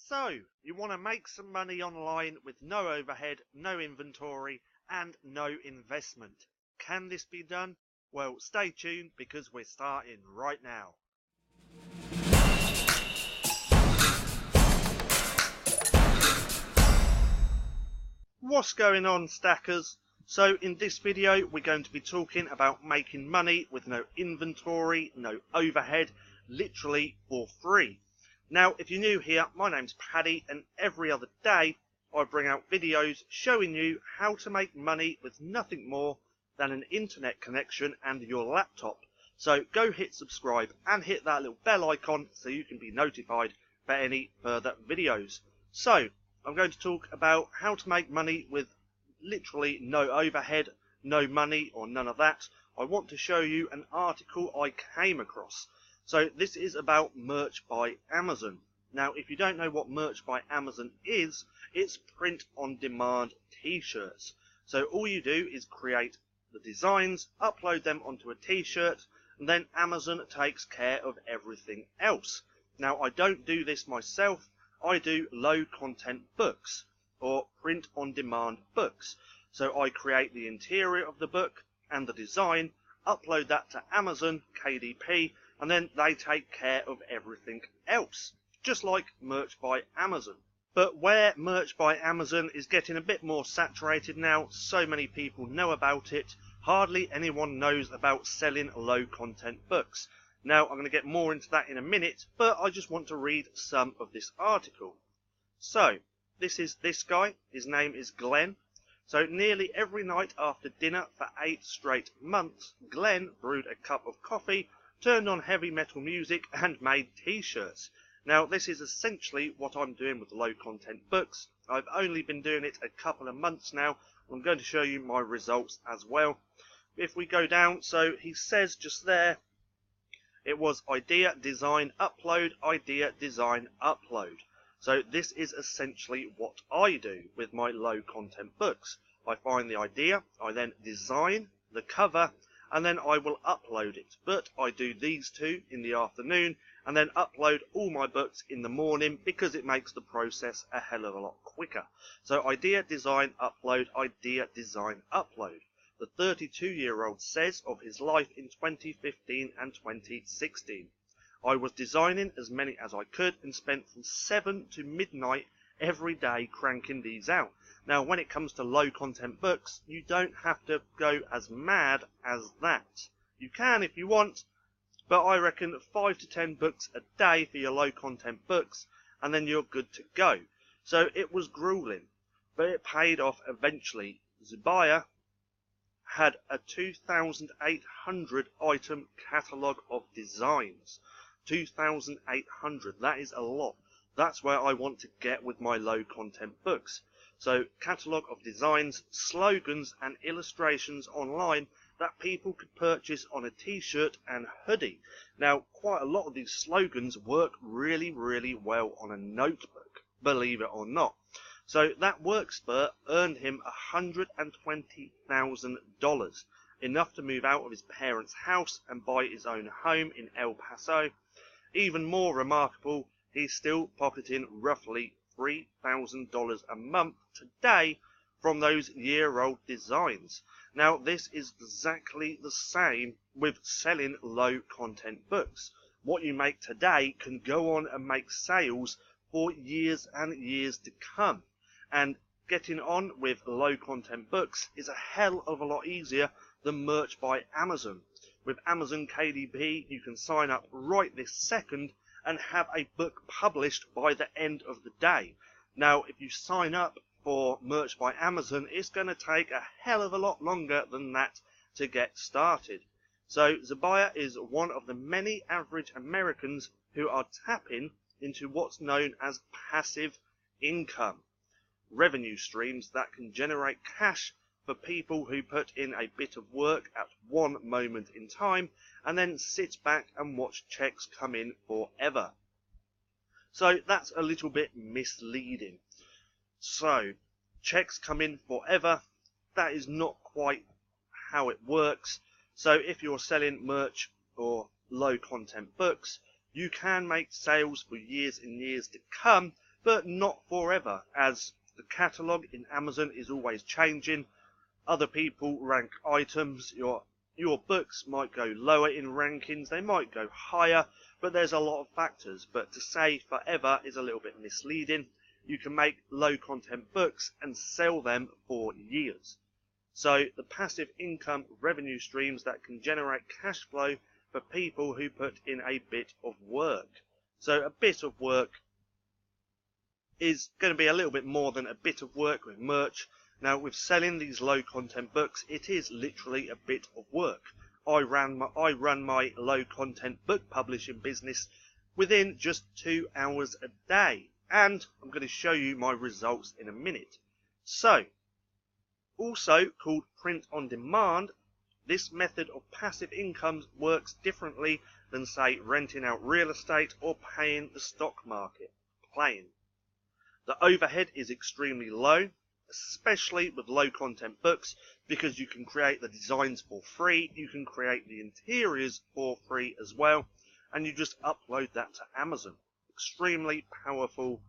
So, you want to make some money online with no overhead, no inventory, and no investment. Can this be done? Well, stay tuned because we're starting right now. What's going on, stackers? So in this video we're going to be talking about making money with no inventory, no overhead, literally for free. Now if you're new here, my name's Paddy, and every other day I bring out videos showing you how to make money with nothing more than an internet connection and your laptop. So go hit subscribe and hit that little bell icon so you can be notified for any further videos. So I'm going to talk about how to make money with literally no overhead, no money or none of that. I want to show you an article I came across. So this is about merch by Amazon. Now if you don't know what merch by Amazon is, it's print on demand t-shirts. So all you do is create the designs, upload them onto a t-shirt, and then Amazon takes care of everything else. Now I don't do this myself. I do low content books or print on demand books. So I create the interior of the book and the design, upload that to Amazon KDP, and then they take care of everything else, just like merch by Amazon. But where merch by Amazon is getting a bit more saturated now, so many people know about it, hardly anyone knows about selling low content books. Now I'm going to get more into that in a minute, but I just want to read some of this article. So this is this guy, his name is Glenn. So nearly every night after dinner for 8 straight months, Glenn brewed a cup of coffee, turned on heavy metal music and made t-shirts. Now this is essentially what I'm doing with low content books. I've only been doing it a couple of months now. I'm going to show you my results as well. If we go down, so he says just there, it was idea, design, upload, idea, design, upload. So this is essentially what I do with my low content books. I find the idea, I then design the cover, and then I will upload it. But I do these two in the afternoon and then upload all my books in the morning because it makes the process a hell of a lot quicker. So idea, design, upload, idea, design, upload. The 32-year-old says of his life in 2015 and 2016. I was designing as many as I could and spent from 7 to midnight every day cranking these out. Now when it comes to low content books, you don't have to go as mad as that. You can if you want, but I reckon 5 to 10 books a day for your low content books and then you're good to go. So it was grueling, but it paid off eventually. Zubair had a 2,800 item catalogue of designs. 2,800, that is a lot. That's where I want to get with my low content books. So catalogue of designs, slogans and illustrations online that people could purchase on a t-shirt and hoodie. Now quite a lot of these slogans work really well on a notebook, believe it or not. So that work spurt earned him $120,000, enough to move out of his parents' house and buy his own home in El Paso. Even more remarkable, he's still pocketing roughly $3,000 a month today from those year-old designs. Now this is exactly the same with selling low content books. What you make today can go on and make sales for years and years to come. And getting on with low content books is a hell of a lot easier than merch by Amazon. With Amazon KDP, you can sign up right this second and have a book published by the end of the day. Now, if you sign up for merch by Amazon, it's going to take a hell of a lot longer than that to get started. So Zubair is one of the many average Americans who are tapping into what's known as passive income. Revenue streams that can generate cash for people who put in a bit of work at one moment in time and then sit back and watch checks come in forever. So that's a little bit misleading. So checks come in forever, that is not quite how it works. So if you're selling merch or low content books, you can make sales for years and years to come, but not forever, as the catalogue in Amazon is always changing. Other people rank items. Your books might go lower in rankings, they might go higher, but there's a lot of factors. But to say forever is a little bit misleading. You can make low content books and sell them for years. So the passive income revenue streams that can generate cash flow for people who put in a bit of work. So a bit of work is going to be a little bit more than a bit of work with merch. Now, with selling these low content books, it is literally a bit of work. I run my low content book publishing business within just 2 hours a day, and I'm going to show you my results in a minute. So, also called print on demand, this method of passive income works differently than, say, renting out real estate or paying the stock market. The overhead is extremely low, especially with low content books, because you can create the designs for free, you can create the interiors for free as well, and you just upload that to Amazon. Extremely powerful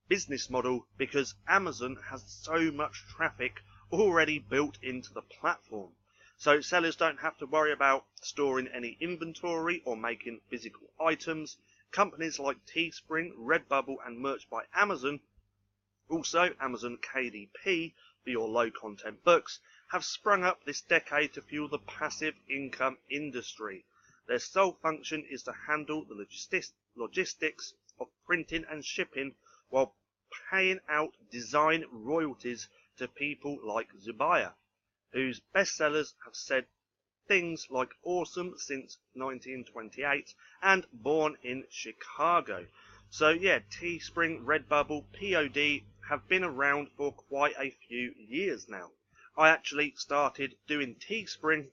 business model, because Amazon has so much traffic already built into the platform. So sellers don't have to worry about storing any inventory or making physical items. Companies like Teespring, Redbubble and Merch by Amazon, also Amazon KDP for your low content books, have sprung up this decade to fuel the passive income industry. Their sole function is to handle the logistics of printing and shipping while paying out design royalties to people like Zubaya, whose bestsellers have said things like awesome since 1928 and born in Chicago. So yeah, Teespring, Redbubble, POD have been around for quite a few years now. I actually started doing Teespring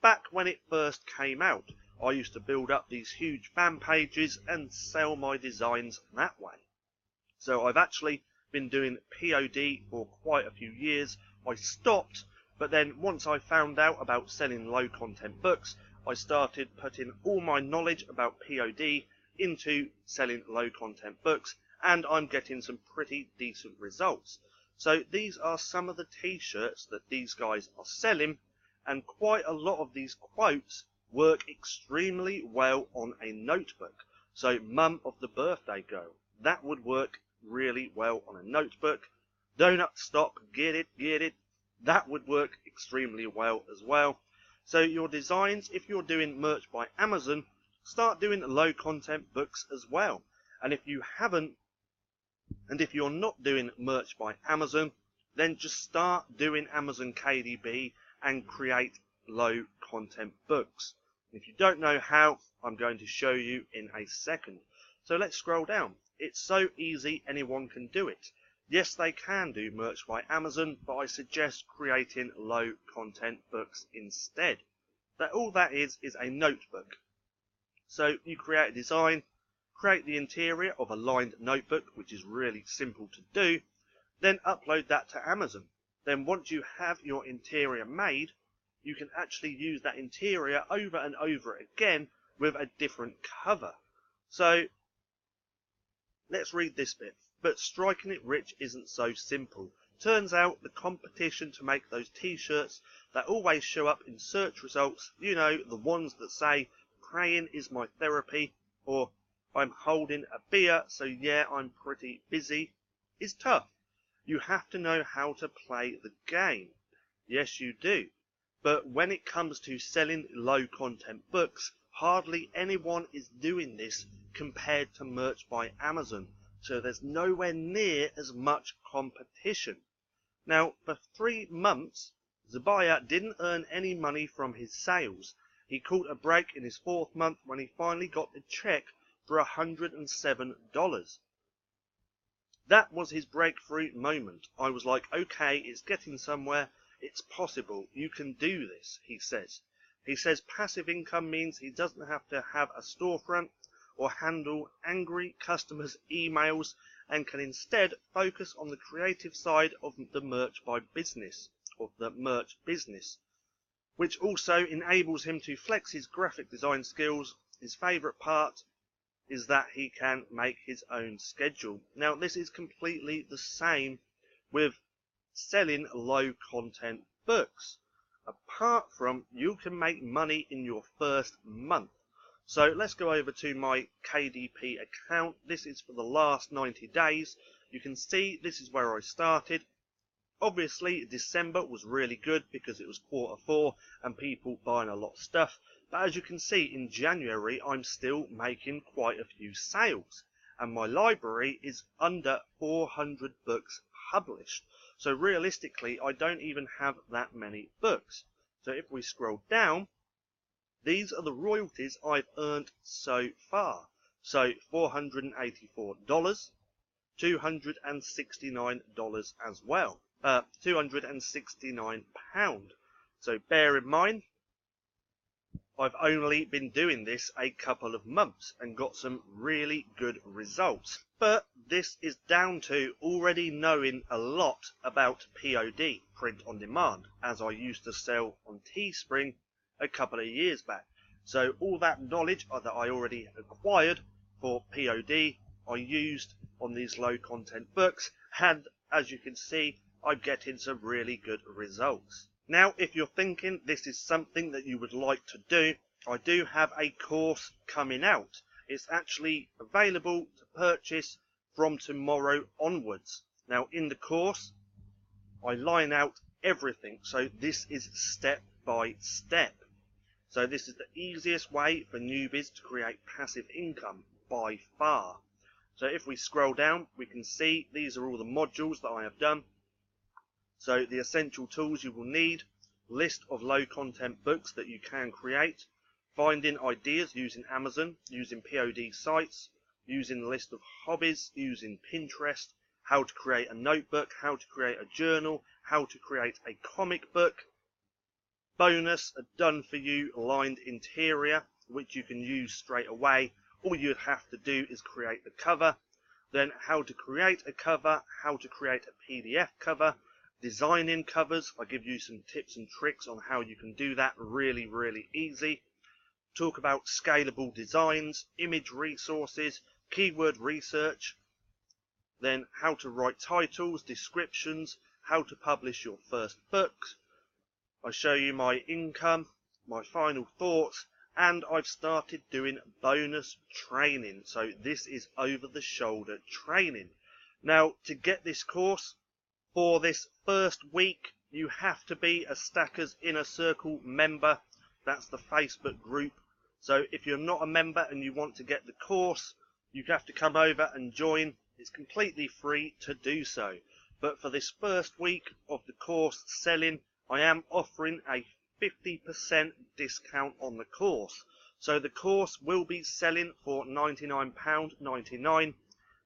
back when it first came out. I used to build up these huge fan pages and sell my designs that way. So I've actually been doing POD for quite a few years. I stopped, but then once I found out about selling low content books, I started putting all my knowledge about POD into selling low content books, and I'm getting some pretty decent results. So these are some of the t-shirts that these guys are selling, and quite a lot of these quotes work extremely well on a notebook. So Mum of the Birthday Girl, that would work really well on a notebook. Donut Stop, get it, that would work extremely well as well. So your designs, if you're doing merch by Amazon, start doing low content books as well. And if you're not doing merch by Amazon, then just start doing Amazon KDP and create low content books. If you don't know how, I'm going to show you in a second. So let's scroll down. It's so easy, anyone can do it. Yes, they can do merch by Amazon, but I suggest creating low content books instead. All that is a notebook. So you create a design, create the interior of a lined notebook, which is really simple to do, then upload that to Amazon. Then once you have your interior made, you can actually use that interior over and over again with a different cover. So let's read this bit. But striking it rich isn't so simple. Turns out the competition to make those t-shirts that always show up in search results, you know, the ones that say, praying is my therapy, or I'm holding a beer, so yeah, I'm pretty busy, is tough. You have to know how to play the game. Yes, you do. But when it comes to selling low content books, hardly anyone is doing this compared to merch by Amazon. So there's nowhere near as much competition. Now, for 3 months, Zubaya didn't earn any money from his sales. He caught a break in his 4th month when he finally got the check for $107. That was his breakthrough moment. I was like, okay, it's getting somewhere. It's possible. You can do this, he says. He says passive income means he doesn't have to have a storefront or handle angry customers' emails, and can instead focus on the creative side of the merch business, which also enables him to flex his graphic design skills. His favourite part is that he can make his own schedule. Now, this is completely the same with selling low content books. Apart from you can make money in your first month. So let's go over to my KDP account. This is for the last 90 days. You can see this is where I started. Obviously, December was really good because it was Q4 and people buying a lot of stuff. But as you can see, in January, I'm still making quite a few sales. And my library is under 400 books published. So realistically, I don't even have that many books. So if we scroll down, these are the royalties I've earned so far. So $484, $269 as well. £269. So bear in mind, I've only been doing this a couple of months and got some really good results. But this is down to already knowing a lot about POD, print on demand, as I used to sell on Teespring a couple of years back. So all that knowledge that I already acquired for POD, I used on these low content books, and as you can see, I'm getting some really good results. Now, if you're thinking this is something that you would like to do, I do have a course coming out. It's actually available to purchase from tomorrow onwards. Now, in the course, I line out everything. So this is step by step. So this is the easiest way for newbies to create passive income by far. So if we scroll down, we can see these are all the modules that I have done. So the essential tools you will need, list of low content books that you can create, finding ideas using Amazon, using POD sites, using a list of hobbies, using Pinterest, how to create a notebook, how to create a journal, how to create a comic book. Bonus, a done for you lined interior, which you can use straight away. All you'd have to do is create the cover. Then how to create a cover, how to create a PDF cover, designing covers. I give you some tips and tricks on how you can do that really, really easy. Talk about scalable designs, image resources, keyword research, then how to write titles, descriptions, how to publish your first books. I show you my income, my final thoughts, and I've started doing bonus training. So this is over the shoulder training. Now, to get this course, for this first week, you have to be a Stackers Inner Circle member. That's the Facebook group. So if you're not a member and you want to get the course, you have to come over and join. It's completely free to do so. But for this first week of the course selling, I am offering a 50% discount on the course. So the course will be selling for £99.99.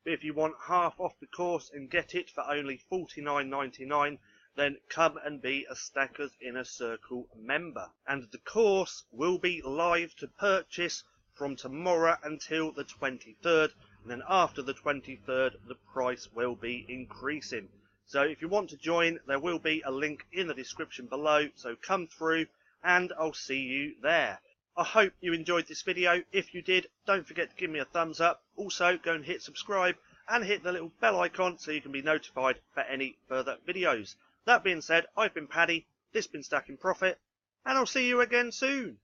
But if you want half off the course and get it for only $49.99, then come and be a Stackers Inner Circle member. And the course will be live to purchase from tomorrow until the 23rd. And then after the 23rd, the price will be increasing. So if you want to join, there will be a link in the description below. So come through and I'll see you there. I hope you enjoyed this video. If you did, don't forget to give me a thumbs up. Also, go and hit subscribe and hit the little bell icon so you can be notified for any further videos. That being said, I've been Paddy, this has been Stacking Profit, and I'll see you again soon.